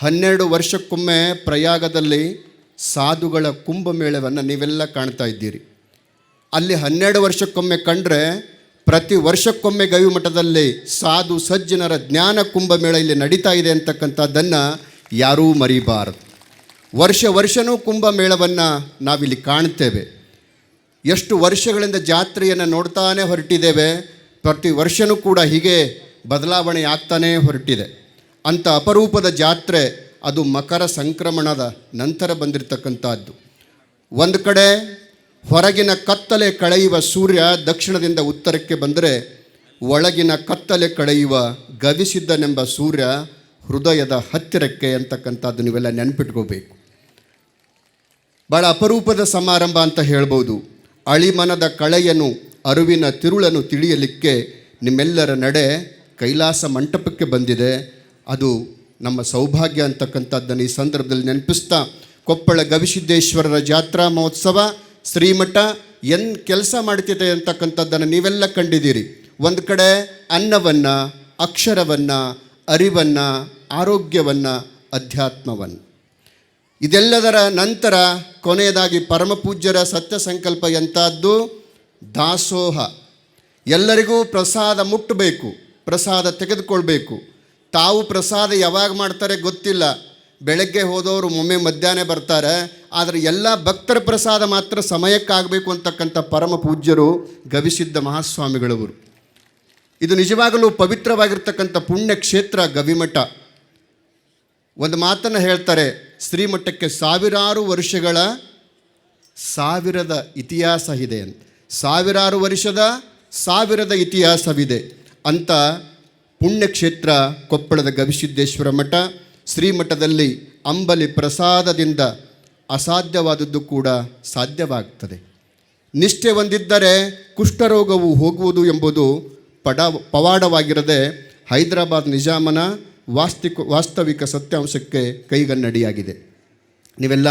12 ವರ್ಷಕ್ಕೊಮ್ಮೆ ಪ್ರಯಾಗದಲ್ಲಿ ಸಾಧುಗಳ ಕುಂಭಮೇಳವನ್ನು ನೀವೆಲ್ಲ ಕಾಣ್ತಾ ಇದ್ದೀರಿ. ಅಲ್ಲಿ 12 ವರ್ಷಕ್ಕೊಮ್ಮೆ ಕಂಡ್ರೆ ಪ್ರತಿ ವರ್ಷಕ್ಕೊಮ್ಮೆ ಗವಿಮಠದಲ್ಲಿ ಸಾಧು ಸಜ್ಜನರ ಜ್ಞಾನ ಕುಂಭಮೇಳ ಇಲ್ಲಿ ನಡೀತಾ ಇದೆ ಅಂತಕ್ಕಂಥದ್ದನ್ನು ಯಾರೂ ಮರಿಬಾರದು. ವರ್ಷನೂ ಕುಂಭಮೇಳವನ್ನು ನಾವಿಲ್ಲಿ ಕಾಣ್ತೇವೆ. ಎಷ್ಟು ವರ್ಷಗಳಿಂದ ಜಾತ್ರೆಯನ್ನು ನೋಡ್ತಾನೆ ಹೊರಟಿದ್ದೇವೆ. ಪ್ರತಿ ವರ್ಷವೂ ಕೂಡ ಹೀಗೆ ಬದಲಾವಣೆ ಆಗ್ತಾನೇ ಹೊರಟಿದೆ. ಅಂಥ ಅಪರೂಪದ ಜಾತ್ರೆ ಅದು ಮಕರ ಸಂಕ್ರಮಣದ ನಂತರ ಬಂದಿರತಕ್ಕಂಥದ್ದು. ಒಂದು ಕಡೆ ಹೊರಗಿನ ಕತ್ತಲೆ ಕಳೆಯುವ ಸೂರ್ಯ ದಕ್ಷಿಣದಿಂದ ಉತ್ತರಕ್ಕೆ ಬಂದರೆ, ಒಳಗಿನ ಕತ್ತಲೆ ಕಳೆಯುವ ಗವಿಸಿದ್ಧನೆಂಬ ಸೂರ್ಯ ಹೃದಯದ ಹತ್ತಿರಕ್ಕೆ ಅಂತಕ್ಕಂಥದ್ದು ನೀವೆಲ್ಲ ನೆನಪಿಟ್ಕೋಬೇಕು. ಭಾಳ ಅಪರೂಪದ ಸಮಾರಂಭ ಅಂತ ಹೇಳ್ಬೋದು. ಅಳಿಮನದ ಕಳೆಯನ್ನು ಅರಿವಿನ ತಿರುಳನ್ನು ತಿಳಿಯಲಿಕ್ಕೆ ನಿಮ್ಮೆಲ್ಲರ ನಡೆ ಕೈಲಾಸ ಮಂಟಪಕ್ಕೆ ಬಂದಿದೆ. ಅದು ನಮ್ಮ ಸೌಭಾಗ್ಯ ಅಂತಕ್ಕಂಥದ್ದನ್ನು ಈ ಸಂದರ್ಭದಲ್ಲಿ ನೆನಪಿಸ್ತಾ, ಕೊಪ್ಪಳ ಗವಿಸಿದ್ದೇಶ್ವರರ ಜಾತ್ರಾ ಮಹೋತ್ಸವ ಶ್ರೀಮಠ ಕೆಲಸ ಮಾಡ್ತಿದೆ ಅಂತಕ್ಕಂಥದ್ದನ್ನು ನೀವೆಲ್ಲ ಕಂಡಿದ್ದೀರಿ. ಒಂದು ಕಡೆ ಅನ್ನವನ್ನು, ಅಕ್ಷರವನ್ನು, ಅರಿವನ್ನು, ಆರೋಗ್ಯವನ್ನು, ಅಧ್ಯಾತ್ಮವನ್ನು, ಇದೆಲ್ಲದರ ನಂತರ ಕೊನೆಯದಾಗಿ ಪರಮಪೂಜ್ಯರ ಸತ್ಯ ಸಂಕಲ್ಪ ಎಂಥದ್ದು? ದಾಸೋಹ. ಎಲ್ಲರಿಗೂ ಪ್ರಸಾದ ಮುಟ್ಟಬೇಕು, ಪ್ರಸಾದ ತೆಗೆದುಕೊಳ್ಬೇಕು. ತಾವು ಪ್ರಸಾದ ಯಾವಾಗ ಮಾಡ್ತಾರೆ ಗೊತ್ತಿಲ್ಲ. ಬೆಳಗ್ಗೆ ಹೋದವರು ಒಮ್ಮೆ ಮಧ್ಯಾಹ್ನ ಬರ್ತಾರೆ. ಆದರೆ ಎಲ್ಲ ಭಕ್ತರ ಪ್ರಸಾದ ಮಾತ್ರ ಸಮಯಕ್ಕಾಗಬೇಕು ಅಂತಕ್ಕಂಥ ಪರಮ ಪೂಜ್ಯರು ಗವಿಸಿದ್ಧ ಮಹಾಸ್ವಾಮಿಗಳವರು. ಇದು ನಿಜವಾಗಲೂ ಪವಿತ್ರವಾಗಿರ್ತಕ್ಕಂಥ ಪುಣ್ಯ ಕ್ಷೇತ್ರ ಗವಿಮಠ. ಒಂದು ಮಾತನ್ನು ಹೇಳ್ತಾರೆ, ಶ್ರೀಮಠಕ್ಕೆ 1000 ವರ್ಷಗಳ 1000 ಇತಿಹಾಸ ಇದೆ ಅಂತ. 1000 ವರ್ಷದ 1000 ಇತಿಹಾಸವಿದೆ ಅಂತ ಪುಣ್ಯಕ್ಷೇತ್ರ ಕೊಪ್ಪಳದ ಗವಿಸಿದ್ದೇಶ್ವರ ಮಠ. ಶ್ರೀಮಠದಲ್ಲಿ ಅಂಬಲಿ ಪ್ರಸಾದದಿಂದ ಅಸಾಧ್ಯವಾದದ್ದು ಕೂಡ ಸಾಧ್ಯವಾಗ್ತದೆ. ನಿಷ್ಠೆ ಹೊಂದಿದ್ದರೆ ಕುಷ್ಠರೋಗವು ಹೋಗುವುದು ಎಂಬುದು ಪವಾಡವಾಗಿರದೆ ಹೈದರಾಬಾದ್ ನಿಜಾಮನ ವಾಸ್ತವಿಕ ಸತ್ಯಾಂಶಕ್ಕೆ ಕೈಗನ್ನಡಿಯಾಗಿದೆ. ನೀವೆಲ್ಲ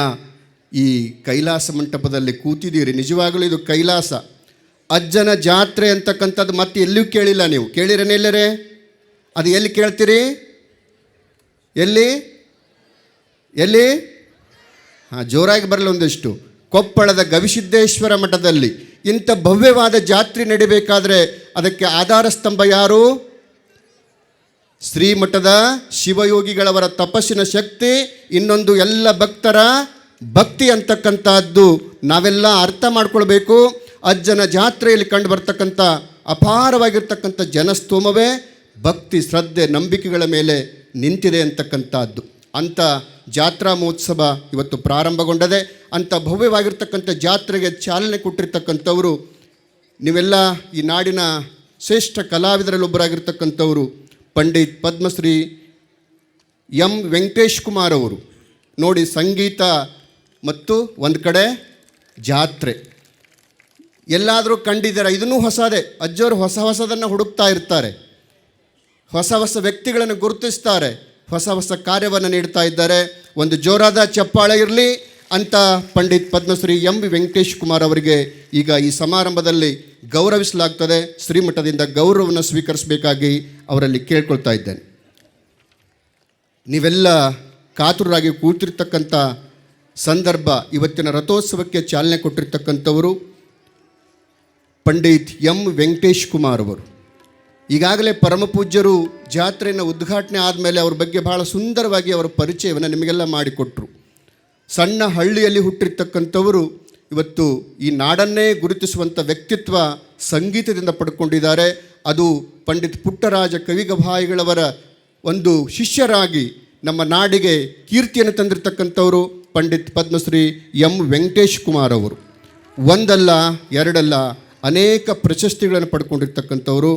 ಈ ಕೈಲಾಸ ಮಂಟಪದಲ್ಲಿ ಕೂತಿದ್ದೀರಿ. ನಿಜವಾಗಲೂ ಇದು ಕೈಲಾಸ. ಅಜ್ಜನ ಜಾತ್ರೆ ಅಂತಕ್ಕಂಥದ್ದು ಮತ್ತೆ ಎಲ್ಲಿಯೂ ಕೇಳಿಲ್ಲ. ನೀವು ಕೇಳಿರೇನೆಲ್ಲರೇ? ಅದು ಎಲ್ಲಿ ಕೇಳ್ತೀರಿ? ಎಲ್ಲಿ? ಜೋರಾಗಿ ಬರಲ್ಲ ಒಂದಿಷ್ಟು. ಕೊಪ್ಪಳದ ಗವಿಸಿದ್ದೇಶ್ವರ ಮಠದಲ್ಲಿ ಇಂಥ ಭವ್ಯವಾದ ಜಾತ್ರೆ ನಡಿಬೇಕಾದ್ರೆ ಅದಕ್ಕೆ ಆಧಾರ ಸ್ತಂಭ ಯಾರು? ಶ್ರೀಮಠದ ಶಿವಯೋಗಿಗಳವರ ತಪಸ್ಸಿನ ಶಕ್ತಿ, ಇನ್ನೊಂದು ಎಲ್ಲ ಭಕ್ತರ ಭಕ್ತಿ ಅಂತಕ್ಕಂಥದ್ದು ನಾವೆಲ್ಲ ಅರ್ಥ ಮಾಡ್ಕೊಳ್ಬೇಕು. ಅಜ್ಜನ ಜಾತ್ರೆಯಲ್ಲಿ ಕಂಡು ಬರ್ತಕ್ಕಂಥ ಅಪಾರವಾಗಿರ್ತಕ್ಕಂಥ ಜನಸ್ತೋಮವೇ ಭಕ್ತಿ, ಶ್ರದ್ಧೆ, ನಂಬಿಕೆಗಳ ಮೇಲೆ ನಿಂತಿದೆ ಅಂತಕ್ಕಂಥದ್ದು. ಅಂಥ ಜಾತ್ರಾ ಮಹೋತ್ಸವ ಇವತ್ತು ಪ್ರಾರಂಭಗೊಂಡದೆ. ಅಂಥ ಭವ್ಯವಾಗಿರ್ತಕ್ಕಂಥ ಜಾತ್ರೆಗೆ ಚಾಲನೆ ಕೊಟ್ಟಿರ್ತಕ್ಕಂಥವರು ನೀವೆಲ್ಲ ಈ ನಾಡಿನ ಶ್ರೇಷ್ಠ ಕಲಾವಿದರಲ್ಲಿ ಒಬ್ಬರಾಗಿರ್ತಕ್ಕಂಥವರು ಪಂಡಿತ್ ಪದ್ಮಶ್ರೀ ಎಂ ವೆಂಕಟೇಶ್ ಕುಮಾರ್ ಅವರು. ನೋಡಿ, ಸಂಗೀತ ಮತ್ತು ಒಂದು ಕಡೆ ಜಾತ್ರೆ ಎಲ್ಲಾದರೂ ಕಂಡಿದ್ದೀರಾ? ಇದನ್ನೂ ಹೊಸದೇ. ಅಜ್ಜವರು ಹೊಸದನ್ನು ಹುಡುಕ್ತಾ ಇರ್ತಾರೆ, ಹೊಸ ವ್ಯಕ್ತಿಗಳನ್ನು ಗುರುತಿಸ್ತಾರೆ, ಹೊಸ ಕಾರ್ಯವನ್ನು ನೀಡ್ತಾ ಇದ್ದಾರೆ. ಒಂದು ಜೋರಾದ ಚಪ್ಪಾಳೆ ಇರಲಿ ಅಂತ ಪಂಡಿತ್ ಪದ್ಮಶ್ರೀ ಎಂ ವೆಂಕಟೇಶ್ ಕುಮಾರ್ ಅವರಿಗೆ ಈಗ ಈ ಸಮಾರಂಭದಲ್ಲಿ ಗೌರವಿಸಲಾಗ್ತದೆ. ಶ್ರೀಮಠದಿಂದ ಗೌರವವನ್ನು ಸ್ವೀಕರಿಸಬೇಕಾಗಿ ಅವರಲ್ಲಿ ಕೇಳ್ಕೊಳ್ತಾ ಇದ್ದೇನೆ. ನೀವೆಲ್ಲ ಕಾತುರರಾಗಿ ಕೂತಿರ್ತಕ್ಕಂಥ ಸಂದರ್ಭ, ಇವತ್ತಿನ ರಥೋತ್ಸವಕ್ಕೆ ಚಾಲನೆ ಕೊಟ್ಟಿರ್ತಕ್ಕಂಥವರು ಪಂಡಿತ್ ಎಂ ವೆಂಕಟೇಶ್ ಕುಮಾರ್ ಅವರು. ಈಗಾಗಲೇ ಪರಮಪೂಜ್ಯರು ಜಾತ್ರೆಯನ್ನು ಉದ್ಘಾಟನೆ ಆದಮೇಲೆ ಅವ್ರ ಬಗ್ಗೆ ಭಾಳ ಸುಂದರವಾಗಿ ಅವರ ಪರಿಚಯವನ್ನು ನಿಮಗೆಲ್ಲ ಮಾಡಿಕೊಟ್ರು. ಸಣ್ಣ ಹಳ್ಳಿಯಲ್ಲಿ ಹುಟ್ಟಿರ್ತಕ್ಕಂಥವರು ಇವತ್ತು ಈ ನಾಡನ್ನೇ ಗುರುತಿಸುವಂಥ ವ್ಯಕ್ತಿತ್ವ ಸಂಗೀತದಿಂದ ಪಡ್ಕೊಂಡಿದ್ದಾರೆ. ಅದು ಪಂಡಿತ್ ಪುಟ್ಟರಾಜ ಕವಿಗಭಾಯಿಗಳವರ ಒಂದು ಶಿಷ್ಯರಾಗಿ ನಮ್ಮ ನಾಡಿಗೆ ಕೀರ್ತಿಯನ್ನು ತಂದಿರತಕ್ಕಂಥವರು ಪಂಡಿತ್ ಪದ್ಮಶ್ರೀ ಎಂ ವೆಂಕಟೇಶ್ ಕುಮಾರ್ ಅವರು. ಒಂದಲ್ಲ ಎರಡಲ್ಲ ಅನೇಕ ಪ್ರಶಸ್ತಿಗಳನ್ನು ಪಡ್ಕೊಂಡಿರ್ತಕ್ಕಂಥವರು.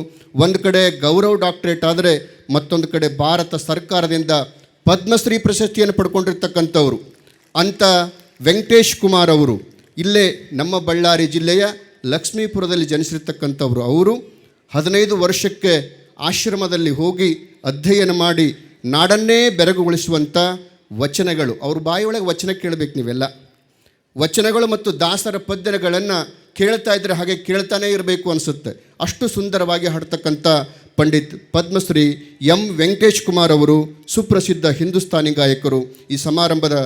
ಒಂದು ಕಡೆ ಗೌರವ ಡಾಕ್ಟರೇಟ್ ಆದರೆ ಮತ್ತೊಂದು ಕಡೆ ಭಾರತ ಸರ್ಕಾರದಿಂದ ಪದ್ಮಶ್ರೀ ಪ್ರಶಸ್ತಿಯನ್ನು ಪಡ್ಕೊಂಡಿರ್ತಕ್ಕಂಥವರು. ಅಂಥ ವೆಂಕಟೇಶ್ ಕುಮಾರ್ ಅವರು ಇಲ್ಲೇ ನಮ್ಮ ಬಳ್ಳಾರಿ ಜಿಲ್ಲೆಯ ಲಕ್ಷ್ಮೀಪುರದಲ್ಲಿ ಜನಿಸಿರ್ತಕ್ಕಂಥವರು. ಅವರು 15 ವರ್ಷಕ್ಕೆ ಆಶ್ರಮದಲ್ಲಿ ಹೋಗಿ ಅಧ್ಯಯನ ಮಾಡಿ ನಾಡನ್ನೇ ಬೆರಗುಗೊಳಿಸುವಂಥ ವಚನಗಳು, ಅವ್ರ ಬಾಯಿಯೊಳಗೆ ವಚನ ಕೇಳಬೇಕು ನೀವೆಲ್ಲ. ವಚನಗಳು ಮತ್ತು ದಾಸರ ಪದ್ಯಗಳನ್ನು ಕೇಳ್ತಾ ಇದ್ದರೆ ಹಾಗೆ ಕೇಳ್ತಾನೇ ಇರಬೇಕು ಅನಿಸುತ್ತೆ. ಅಷ್ಟು ಸುಂದರವಾಗಿ ಹಾಡ್ತಕ್ಕಂಥ ಪಂಡಿತ್ ಪದ್ಮಶ್ರೀ ಎಂ ವೆಂಕಟೇಶ್ ಕುಮಾರ್ ಅವರು, ಸುಪ್ರಸಿದ್ಧ ಹಿಂದೂಸ್ತಾನಿ ಗಾಯಕರು, ಈ ಸಮಾರಂಭದ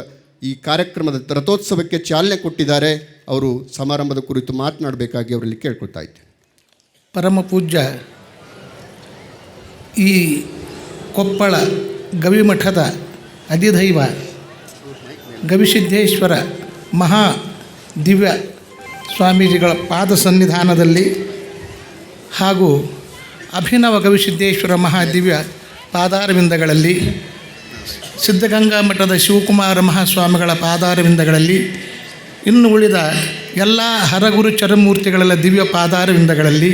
ಈ ಕಾರ್ಯಕ್ರಮದ ರಥೋತ್ಸವಕ್ಕೆ ಚಾಲನೆ ಕೊಟ್ಟಿದ್ದಾರೆ. ಅವರು ಸಮಾರಂಭದ ಕುರಿತು ಮಾತನಾಡಬೇಕಾಗಿ ಅವರಲ್ಲಿ ಕೇಳ್ಕೊಳ್ತಾ ಇದ್ದೆ. ಪರಮ ಪೂಜ್ಯ ಈ ಕೊಪ್ಪಳ ಗವಿಮಠದ ಅಧಿದೈವ ಗವಿಸಿದ್ದೇಶ್ವರ ಮಹಾ ದಿವ್ಯ ಸ್ವಾಮೀಜಿಗಳ ಪಾದ ಸನ್ನಿಧಾನದಲ್ಲಿ ಹಾಗೂ ಅಭಿನವ ಗವಿಸಿದ್ದೇಶ್ವರ ಮಹಾದಿವ್ಯ ಪಾದಾರವಿಂದಗಳಲ್ಲಿ, ಸಿದ್ಧಗಂಗಾ ಮಠದ ಶಿವಕುಮಾರ ಮಹಾಸ್ವಾಮಿಗಳ ಪಾದಾರವಿಂದಗಳಲ್ಲಿ, ಇನ್ನು ಉಳಿದ ಎಲ್ಲ ಹರಗುರು ಚರಮೂರ್ತಿಗಳೆಲ್ಲ ದಿವ್ಯ ಪಾದಾರವಿಂದಗಳಲ್ಲಿ,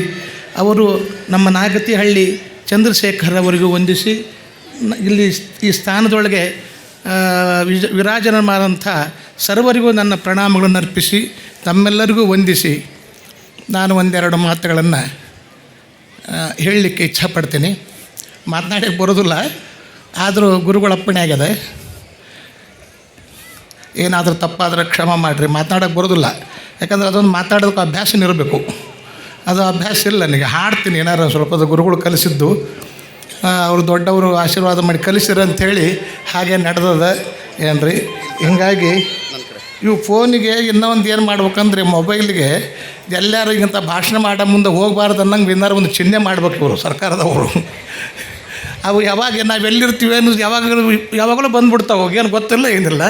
ಅವರು ನಮ್ಮ ನಾಗತಿಹಳ್ಳಿ ಚಂದ್ರಶೇಖರ್ ಅವರಿಗೂ ವಂದಿಸಿ, ಇಲ್ಲಿ ಈ ಸ್ಥಾನದೊಳಗೆ ವಿರಾಜಮಾನಂಥ ಸರ್ವರಿಗೂ ನನ್ನ ಪ್ರಣಾಮಗಳನ್ನು ಅರ್ಪಿಸಿ ತಮ್ಮೆಲ್ಲರಿಗೂ ವಂದಿಸಿ ನಾನು ಒಂದೆರಡು ಮಾತುಗಳನ್ನು ಹೇಳಲಿಕ್ಕೆ ಇಚ್ಛಪಡ್ತೀನಿ. ಮಾತನಾಡೋಕ್ಕೆ ಬರೋದಿಲ್ಲ, ಆದರೂ ಗುರುಗಳ ಅಪ್ಪಣೆ ಆಗ್ಯದ. ಏನಾದರೂ ತಪ್ಪಾದರೆ ಕ್ಷಮ ಮಾಡಿರಿ. ಮಾತನಾಡೋಕ್ಕೆ ಬರೋದಿಲ್ಲ, ಯಾಕಂದರೆ ಅದೊಂದು ಮಾತಾಡೋದಕ್ಕೆ ಅಭ್ಯಾಸನ ಇರಬೇಕು. ಅದು ಅಭ್ಯಾಸ ಇಲ್ಲ ನನಗೆ. ಹಾಡ್ತೀನಿ ಏನಾರು ಸ್ವಲ್ಪ ಗುರುಗಳು ಕಲಿಸಿದ್ದು, ಅವರು ದೊಡ್ಡವರು ಆಶೀರ್ವಾದ ಮಾಡಿ ಕಲಿಸಿರ ಅಂಥೇಳಿ ಹಾಗೆ ನಡೆದದ ಏನ್ರಿ. ಹೀಗಾಗಿ ಇವು ಫೋನಿಗೆ ಇನ್ನೂ ಒಂದು ಏನು ಮಾಡ್ಬೇಕಂದ್ರೆ ಮೊಬೈಲಿಗೆ ಎಲ್ಲರಿಗಿಂತ ಭಾಷಣ ಮಾಡೋ ಮುಂದೆ ಹೋಗಬಾರ್ದು ಅನ್ನಂಗೆ ಏನಾರು ಒಂದು ಚಿಹ್ನೆ ಮಾಡ್ಬೇಕು ಇವರು ಸರ್ಕಾರದವರು. ಅವು ಯಾವಾಗ ನಾವೆಲ್ಲಿರ್ತೀವಿ ಅನ್ನೋದು ಯಾವಾಗಲೂ ಬಂದುಬಿಡ್ತಾವೆ, ಏನು ಗೊತ್ತಿಲ್ಲ ಏನಿಲ್ಲ.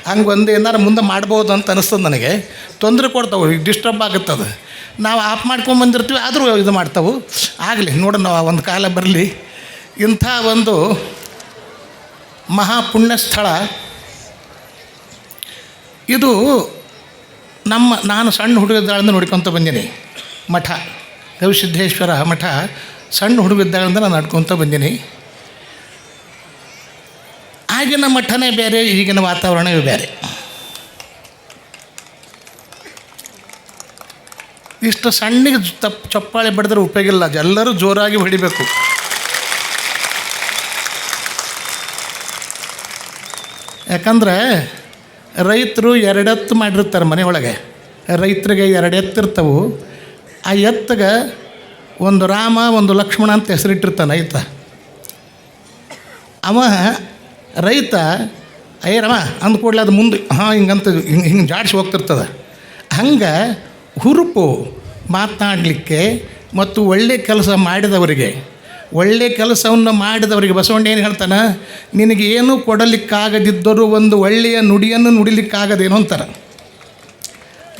ಹಂಗೆ ಒಂದು ಏನಾರು ಮುಂದೆ ಮಾಡ್ಬೋದು ಅಂತ ಅನಿಸ್ತದೆ ನನಗೆ. ತೊಂದರೆ ಕೊಡ್ತಾವೆ, ಡಿಸ್ಟರ್ಬ್ ಆಗುತ್ತದೆ. ನಾವು ಆಫ್ ಮಾಡ್ಕೊಂಬಂದಿರ್ತೀವಿ, ಆದರೂ ಇದು ಮಾಡ್ತಾವೆ. ಆಗಲಿ ನೋಡೋಣ, ಒಂದು ಕಾಲ ಬರಲಿ. ಇಂಥ ಒಂದು ಮಹಾಪುಣ್ಯ ಸ್ಥಳ ಇದು. ನಾನು ಸಣ್ಣ ಹುಡುಗಿದ್ದಾಳಿಂದ ನೋಡ್ಕೊತ ಬಂದೀನಿ. ಮಠ ಗವಿಸಿದ್ದೇಶ್ವರ ಮಠ ಸಣ್ಣ ಹುಡುಗಿದ್ದಾಳಿಂದ ನಾನು ನಡ್ಕೊತ ಬಂದೀನಿ. ಆಗಿನ ಮಠನೇ ಬೇರೆ, ಈಗಿನ ವಾತಾವರಣವೇ ಬೇರೆ. ಇಷ್ಟು ಸಣ್ಣಗೆ ಚಪ್ಪಾಳೆ ಬಡಿದ್ರೆ ಉಪಯೋಗ ಇಲ್ಲ, ಎಲ್ಲರೂ ಜೋರಾಗಿ ಹೊಡಿಬೇಕು. ಯಾಕಂದರೆ ರೈತರು ಎರಡೆತ್ತು ಮಾಡಿರ್ತಾರೆ ಮನೆಯೊಳಗೆ. ರೈತರಿಗೆ ಎರಡು ಎತ್ತಿರ್ತವೆ. ಆ ಎತ್ತಿಗೆ ಒಂದು ರಾಮ ಒಂದು ಲಕ್ಷ್ಮಣ ಅಂತ ಹೆಸರಿಟ್ಟಿರ್ತಾನೆ ರೈತ. ಅವ ರೈತ ರಮ ಅಂದ್ಕೂಡಲೇ ಅದು ಮುಂದೆ ಹಿಂಗಂತ ಹಿಂಗೆ ಜಾಡಿಸಿ ಹೋಗ್ತಿರ್ತದೆ. ಹಂಗೆ ಹುರುಪು ಮಾತನಾಡಲಿಕ್ಕೆ ಮತ್ತು ಒಳ್ಳೆಯ ಕೆಲಸ ಮಾಡಿದವರಿಗೆ, ಒಳ್ಳೆಯ ಕೆಲಸವನ್ನು ಮಾಡಿದವರಿಗೆ ಬಸವಣ್ಣ ಏನು ಹೇಳ್ತಾನೆ, ನಿನಗೇನು ಕೊಡಲಿಕ್ಕಾಗದಿದ್ದರೂ ಒಂದು ಒಳ್ಳೆಯ ನುಡಿಯನ್ನು ನುಡಿಲಿಕ್ಕಾಗದೇನೋ ಅಂತಾರೆ.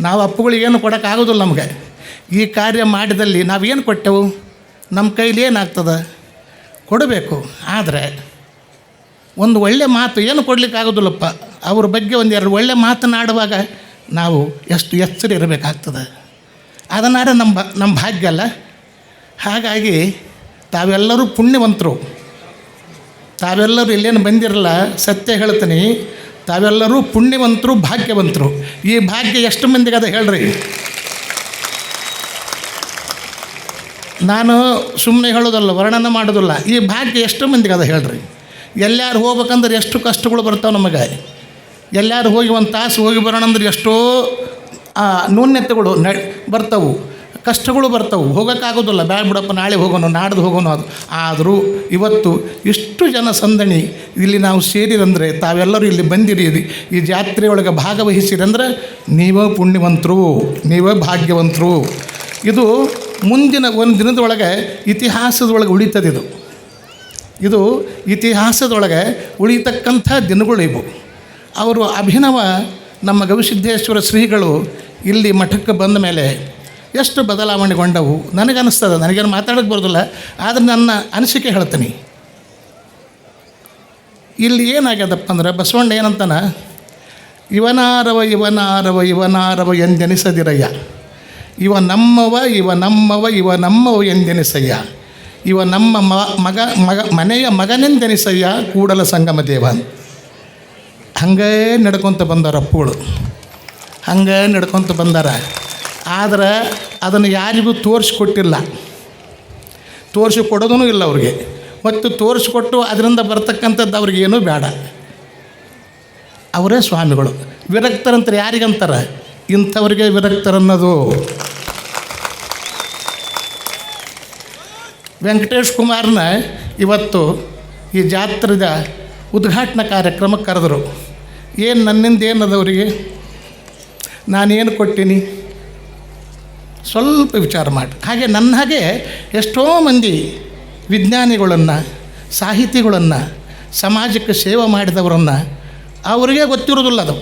ನಾವು ಅಪ್ಪುಗಳಿಗೇನು ಕೊಡೋಕ್ಕಾಗೋದಿಲ್ಲ ನಮಗೆ. ಈ ಕಾರ್ಯ ಮಾಡಿದಲ್ಲಿ ನಾವೇನು ಕೊಟ್ಟೆವು, ನಮ್ಮ ಕೈಲಿ ಏನಾಗ್ತದೆ ಕೊಡಬೇಕು. ಆದರೆ ಒಂದು ಒಳ್ಳೆಯ ಮಾತು ಏನು ಕೊಡಲಿಕ್ಕಾಗೋದಿಲ್ಲಪ್ಪ. ಅವ್ರ ಬಗ್ಗೆ ಒಂದೆರಡು ಒಳ್ಳೆಯ ಮಾತನಾಡುವಾಗ ನಾವು ಎಷ್ಟು ಎಚ್ಚರ ಇರಬೇಕಾಗ್ತದೆ. ಅದನ್ನಾರೆ ನಮ್ಮ ಭಾಗ್ಯ ಅಲ್ಲ. ಹಾಗಾಗಿ ತಾವೆಲ್ಲರೂ ಪುಣ್ಯವಂತರು. ತಾವೆಲ್ಲರೂ ಇಲ್ಲೇನು ಬಂದಿರಲ್ಲ, ಸತ್ಯ ಹೇಳ್ತೀನಿ, ತಾವೆಲ್ಲರೂ ಪುಣ್ಯವಂತರು, ಭಾಗ್ಯವಂತರು. ಈ ಭಾಗ್ಯ ಎಷ್ಟು ಮಂದಿಗೆ ಅದ ಹೇಳ್ರಿ. ನಾನು ಸುಮ್ಮನೆ ಹೇಳೋದಲ್ಲ, ವರ್ಣನೆ ಮಾಡೋದಿಲ್ಲ. ಈ ಭಾಗ್ಯ ಎಷ್ಟು ಮಂದಿಗೆ ಅದ ಹೇಳ್ರಿ. ಎಲ್ಲಾರು ಹೋಗ್ಬೇಕಂದ್ರೆ ಎಷ್ಟು ಕಷ್ಟಗಳು ಬರ್ತಾವೆ ನಮಗೆ. ಎಲ್ಲಾರು ಹೋಗಿ ಒಂದು ತಾಸು ಹೋಗಿ ಬರೋಣ ಅಂದ್ರೆ ಎಷ್ಟೋ ನ್ಯೂನ್ಯತೆಗಳು ಬರ್ತಾವೆ, ಕಷ್ಟಗಳು ಬರ್ತಾವೆ. ಹೋಗೋಕ್ಕಾಗೋದಿಲ್ಲ. ಬೇಡ ಬಿಡಪ್ಪ, ನಾಳೆ ಹೋಗೋಣ, ನಾಡ್ದು ಹೋಗೋಣ. ಅದು ಆದರೂ ಇವತ್ತು ಇಷ್ಟು ಜನ ಸಂದಣಿ ಇಲ್ಲಿ ನಾವು ಸೇರಿರಂದರೆ, ತಾವೆಲ್ಲರೂ ಇಲ್ಲಿ ಬಂದಿರಿ, ಈ ಜಾತ್ರೆಯೊಳಗೆ ಭಾಗವಹಿಸಿರಂದ್ರೆ ನೀವೇ ಪುಣ್ಯವಂತರು, ನೀವೇ ಭಾಗ್ಯವಂತರು. ಇದು ಮುಂದಿನ ಒಂದು ದಿನದೊಳಗೆ ಇತಿಹಾಸದೊಳಗೆ ಉಳಿತದೆ. ಇದು ಇತಿಹಾಸದೊಳಗೆ ಉಳಿತಕ್ಕಂಥ ದಿನಗಳು ಇವು. ಅವರು ಅಭಿನವ ನಮ್ಮ ಗವಿಸಿದ್ದೇಶ್ವರ ಶ್ರೀಗಳು ಇಲ್ಲಿ ಮಠಕ್ಕೆ ಬಂದ ಮೇಲೆ ಎಷ್ಟು ಬದಲಾವಣೆಗೊಂಡವು ನನಗನ್ನಿಸ್ತದೆ. ನನಗೇನು ಮಾತಾಡೋಕ್ಕೆ ಬರೋದಿಲ್ಲ, ಆದರೆ ನನ್ನ ಅನಿಸಿಕೆ ಹೇಳ್ತೀನಿ. ಇಲ್ಲಿ ಏನಾಗ್ಯದಪ್ಪ ಅಂದ್ರೆ, ಬಸವಣ್ಣ ಏನಂತಾನ, ಇವನಾರವ ಇವನಾರವ ಇವನಾರವ ಎಂದೆನಿಸದಿರಯ್ಯ, ಇವ ನಮ್ಮವ ಇವ ನಮ್ಮವ ಇವ ನಮ್ಮವ ಎಂದೆನಿಸಯ್ಯ, ಇವ ನಮ್ಮ ಮನೆಯ ಮಗನೆಂದೆನಿಸಯ್ಯ ಕೂಡಲ ಸಂಗಮ ದೇವ. ಹಂಗೇ ನಡ್ಕೊತ ಬಂದಾರ ಅಪ್ಪುಗಳು, ಹಂಗೆ ನಡ್ಕೊತ ಬಂದಾರ. ಆದರೆ ಅದನ್ನು ಯಾರಿಗೂ ತೋರಿಸ್ಕೊಟ್ಟಿಲ್ಲ, ತೋರಿಸಿಕೊಡೋದೂ ಇಲ್ಲ ಅವ್ರಿಗೆ. ಮತ್ತು ತೋರಿಸ್ಕೊಟ್ಟು ಅದರಿಂದ ಬರ್ತಕ್ಕಂಥದ್ದು ಅವ್ರಿಗೇನೂ ಬೇಡ. ಅವರೇ ಸ್ವಾಮಿಗಳು. ವಿರಕ್ತರಂತಾರೆ ಯಾರಿಗಂತಾರೆ? ಇಂಥವ್ರಿಗೆ ವಿರಕ್ತರನ್ನೋದು. ವೆಂಕಟೇಶ್ ಕುಮಾರ್ನ ಇವತ್ತು ಈ ಜಾತ್ರೆದ ಉದ್ಘಾಟನಾ ಕಾರ್ಯಕ್ರಮಕ್ಕೆ ಕರೆದರು. ಏನು ನನ್ನಿಂದ ಏನದವರಿಗೆ, ನಾನೇನು ಕೊಟ್ಟೀನಿ ಸ್ವಲ್ಪ ವಿಚಾರ ಮಾಡಿ. ಹಾಗೆ ನನ್ನ ಹಾಗೆ ಎಷ್ಟೋ ಮಂದಿ ವಿಜ್ಞಾನಿಗಳನ್ನು, ಸಾಹಿತಿಗಳನ್ನು, ಸಮಾಜಕ್ಕೆ ಸೇವೆ ಮಾಡಿದವರನ್ನು ಅವರಿಗೆ ಗೊತ್ತಿರೋದಿಲ್ಲ ಅದು.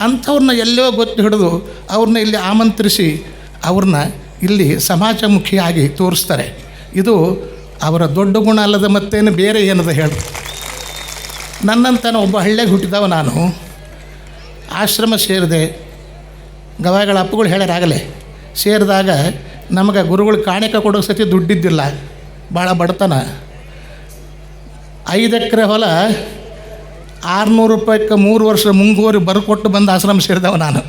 ಅಂಥವ್ರನ್ನ ಎಲ್ಲೋ ಗೊತ್ತು ಹಿಡಿದು ಅವ್ರನ್ನ ಇಲ್ಲಿ ಆಮಂತ್ರಿಸಿ ಅವ್ರನ್ನ ಇಲ್ಲಿ ಸಮಾಜಮುಖಿಯಾಗಿ ತೋರಿಸ್ತಾರೆ. ಇದು ಅವರ ದೊಡ್ಡ ಗುಣ ಅಲ್ಲದ ಮತ್ತೇನು ಬೇರೆ ಏನದ ಹೇಳಿ. ನನ್ನಂತನ ಒಬ್ಬ ಹಳ್ಳಿಯಾಗ ಹುಟ್ಟಿದವ ನಾನು. ಆಶ್ರಮ ಸೇರಿದೆ. ಗವಾಯಿಗಳ ಅಪ್ಪಗಳು ಹೇಳ್ಯಾರಾಗಲೇ, ಸೇರಿದಾಗ ನಮಗೆ ಗುರುಗಳು ಕಾಣಿಕೆ ಕೊಡೋ ಸತಿ ದುಡ್ಡಿದ್ದಿಲ್ಲ, ಭಾಳ ಬಡತನ. 5 ಎಕರೆ ಹೊಲ 600 ರೂಪಾಯಿಗೆ 3 ವರ್ಷ ಮುಂಗೋರಿ ಬರ್ಕೊಟ್ಟು ಬಂದು ಆಶ್ರಮ ಸೇರಿದವ ನಾನು.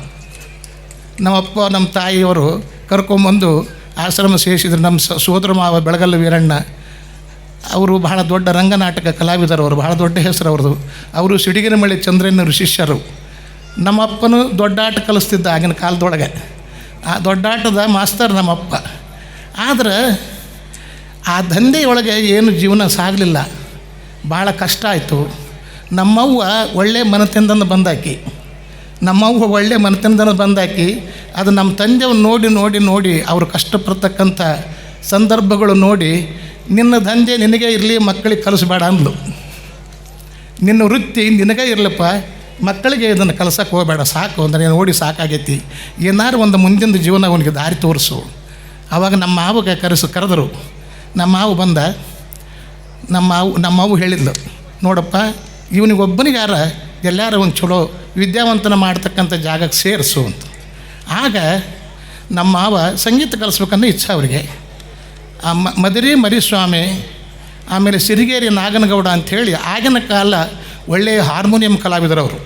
ನಮ್ಮಪ್ಪ ನಮ್ಮ ತಾಯಿಯವರು ಕರ್ಕೊಂಬಂದು ಆಶ್ರಮ ಸೇರಿಸಿದ್ರು. ನಮ್ಮ ಸೋದರ ಮಾವ ಬೆಳಗಲ್ಲ ವೀರಣ್ಣ, ಅವರು ಬಹಳ ದೊಡ್ಡ ರಂಗನಾಟಕ ಕಲಾವಿದರು, ಅವರು ಬಹಳ ದೊಡ್ಡ ಹೆಸರು ಅವ್ರದ್ದು. ಅವರು ಸಿಡಿಗಿನಮಳ್ಳಿ ಚಂದ್ರಣ್ಣವ್ರ ಶಿಷ್ಯರು. ನಮ್ಮಪ್ಪನು ದೊಡ್ಡಾಟ ಕಲಿಸ್ತಿದ್ದ ಆಗಿನ ಕಾಲದೊಳಗೆ. ಆ ದೊಡ್ಡಾಟದ ಮಾಸ್ತರ್ ನಮ್ಮಪ್ಪ. ಆದರೆ ಆ ದಂಧೆಯೊಳಗೆ ಏನು ಜೀವನ ಸಾಗಲಿಲ್ಲ, ಭಾಳ ಕಷ್ಟ ಆಯಿತು. ನಮ್ಮವ್ವ ಒಳ್ಳೆ ಮನತನದಿಂದ ಬಂದಾಕಿ, ಒಳ್ಳೆ ಮನತನದಿಂದ ಬಂದಾಕಿ. ಅದು ನಮ್ಮ ತಂದೆಯವ್ರು ನೋಡಿ ನೋಡಿ ನೋಡಿ ಅವರು ಕಷ್ಟಪಡ್ತಕ್ಕಂಥ ಸಂದರ್ಭಗಳು ನೋಡಿ, ನಿನ್ನ ದಂಧೆ ನಿನಗೇ ಇರಲಿ, ಮಕ್ಕಳಿಗೆ ಕಲಿಸ್ಬೇಡ ಅಂದ್ಲು. ನಿನ್ನ ವೃತ್ತಿ ನಿನಗೇ ಇರಲಪ್ಪ, ಮಕ್ಕಳಿಗೆ ಇದನ್ನು ಕಲ್ಸಕ್ಕೆ ಹೋಗಬೇಡ, ಸಾಕು ಅಂದರೆ ನೀನು ನೋಡಿ ಸಾಕಾಗೈತಿ, ಏನಾರು ಒಂದು ಮುಂದಿನ ಜೀವನ ಅವನಿಗೆ ದಾರಿ ತೋರಿಸು. ಆವಾಗ ನಮ್ಮ ಮಾವಿಗೆ ಕರೆದರು. ನಮ್ಮ ಮಾವು ಬಂದ. ನಮ್ಮ ಮಾವು ಹೇಳಿದ್ಲು, ನೋಡಪ್ಪ ಇವನಿಗೊಬ್ಬನಿಗಾರ ಎಲ್ಲಾರು ಒಂದು ಚಲೋ ವಿದ್ಯಾವಂತನ ಮಾಡ್ತಕ್ಕಂಥ ಜಾಗಕ್ಕೆ ಸೇರಿಸು ಅಂತ. ಆಗ ನಮ್ಮ ಮಾವ ಸಂಗೀತ ಕಲಿಸ್ಬೇಕನ್ನೋ ಇಚ್ಛೆ ಅವರಿಗೆ. ಮದಿರಿ ಮರಿಸ್ವಾಮಿ, ಆಮೇಲೆ ಸಿರಿಗೇರಿ ನಾಗನಗೌಡ ಅಂಥೇಳಿ ಆಗಿನ ಕಾಲ ಒಳ್ಳೆಯ ಹಾರ್ಮೋನಿಯಂ ಕಲಾವಿದರು, ಅವರು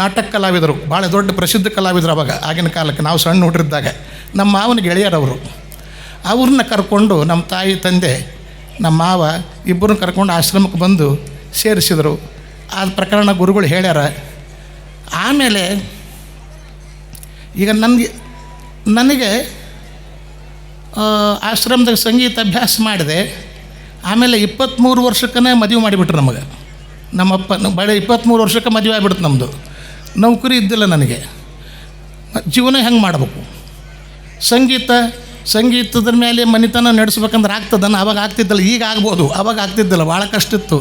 ನಾಟಕ ಕಲಾವಿದರು, ಭಾಳ ದೊಡ್ಡ ಪ್ರಸಿದ್ಧ ಕಲಾವಿದರು ಅವಾಗ ಆಗಿನ ಕಾಲಕ್ಕೆ. ನಾವು ಸಣ್ಣ ಹುಡುಗರಿದ್ದಾಗ ನಮ್ಮ ಮಾವನ ಗೆಳೆಯರವರು. ಅವ್ರನ್ನ ಕರ್ಕೊಂಡು ನಮ್ಮ ತಾಯಿ ತಂದೆ ನಮ್ಮ ಮಾವ ಇಬ್ಬರನ್ನ ಕರ್ಕೊಂಡು ಆಶ್ರಮಕ್ಕೆ ಬಂದು ಸೇರಿಸಿದರು. ಆ ಪ್ರಕರಣ ಗುರುಗಳು ಹೇಳ್ಯಾರ. ಆಮೇಲೆ ಈಗ ನನಗೆ ಆಶ್ರಮದಾಗ ಸಂಗೀತ ಅಭ್ಯಾಸ ಮಾಡಿದೆ. ಆಮೇಲೆ 23 ವರ್ಷಕ್ಕೇ ಮದುವೆ ಮಾಡಿಬಿಟ್ರು ನಮಗೆ. ನಮ್ಮಪ್ಪ ಬಳೆ 23 ವರ್ಷಕ್ಕೆ ಮದುವೆ ಆಗಿಬಿಡ್ತು ನಮ್ಮದು. ನೌಕರಿ ಇದ್ದಿಲ್ಲ ನನಗೆ. ಜೀವನ ಹೆಂಗೆ ಮಾಡಬೇಕು? ಸಂಗೀತದ ಮೇಲೆ ಮನೆತನ ನಡೆಸ್ಬೇಕಂದ್ರೆ ಆಗ್ತದನ್ನು. ಅವಾಗ ಆಗ್ತಿದ್ದಲ್ಲ, ಈಗ ಆಗ್ಬೋದು, ಅವಾಗ ಆಗ್ತಿದ್ದಿಲ್ಲ, ಭಾಳ ಕಷ್ಟ ಇತ್ತು.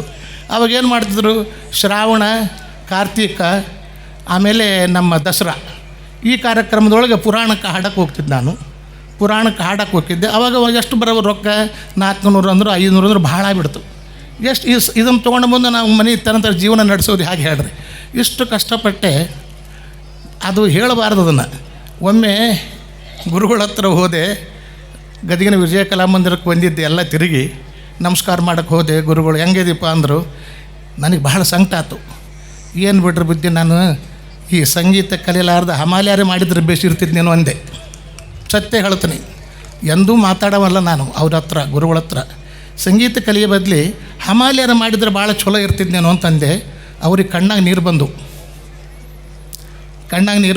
ಅವಾಗೇನು ಮಾಡ್ತಿದ್ರು, ಶ್ರಾವಣ, ಕಾರ್ತೀಕ, ಆಮೇಲೆ ನಮ್ಮ ದಸರಾ, ಈ ಕಾರ್ಯಕ್ರಮದೊಳಗೆ ಪುರಾಣಕ್ಕೆ ಹಾಡಕ್ಕೆ ಹೋಗ್ತಿದ್ದೆ ನಾನು. ಪುರಾಣಕ್ಕೆ ಹಾಡಕ್ಕೆ ಹೋಗ್ತಿದ್ದೆ. ಅವಾಗ ಎಷ್ಟು ಬರೋದು ರೊಕ್ಕ 400 ಅಂದ್ರೆ 500 ಅಂದ್ರೆ ಭಾಳ ಆಗ್ಬಿಡ್ತು. ಎಷ್ಟು ಇದನ್ನು ತೊಗೊಂಡು ಬಂದು ನಾವು ಮನೆ ತನಂತರ ಜೀವನ ನಡೆಸೋದು ಹೇಗೆ ಹೇಳ್ರಿ? ಇಷ್ಟು ಕಷ್ಟಪಟ್ಟೆ. ಅದು ಹೇಳಬಾರ್ದು ಅದನ್ನು. ಒಮ್ಮೆ ಗುರುಗಳ ಹತ್ರ ಹೋದೆ, ಗದಗಿನ ವಿಜಯ ಕಲಾಮಂದಿರಕ್ಕೆ ಬಂದಿದ್ದೆ. ಎಲ್ಲ ತಿರುಗಿ ನಮಸ್ಕಾರ ಮಾಡೋಕ್ಕೆ ಹೋದೆ. ಗುರುಗಳು ಹೆಂಗಿದೀಪ ಅಂದರು. ನನಗೆ ಬಹಳ ಸಂಕಟ ಆಯ್ತು. ಏನು ಬಿಡ್ರಿ ಬುದ್ಧಿ, ನಾನು ಈ ಸಂಗೀತ ಕಲಿಯಲಾರ್ದ ಹಮಾಲ್ಯಾರೇ ಮಾಡಿದ್ರೆ ಬೇಸಿರ್ತಿದ್ನೇನೋ ಅಂದೆ. ಸತ್ಯ ಹೇಳ್ತೀನಿ, ಎಂದೂ ಮಾತಾಡೋವಲ್ಲ ನಾನು ಅವ್ರ ಹತ್ರ, ಗುರುಗಳ ಹತ್ರ. ಸಂಗೀತ ಕಲಿಯೋ ಬದಲಿ ಹಮಾಲ್ಯಾರ ಮಾಡಿದರೆ ಭಾಳ ಚಲೋ ಇರ್ತಿದ್ನೇನೋ ಅಂತಂದೆ. ಅವ್ರಿಗೆ ಕಣ್ಣಾಗ ನೀರು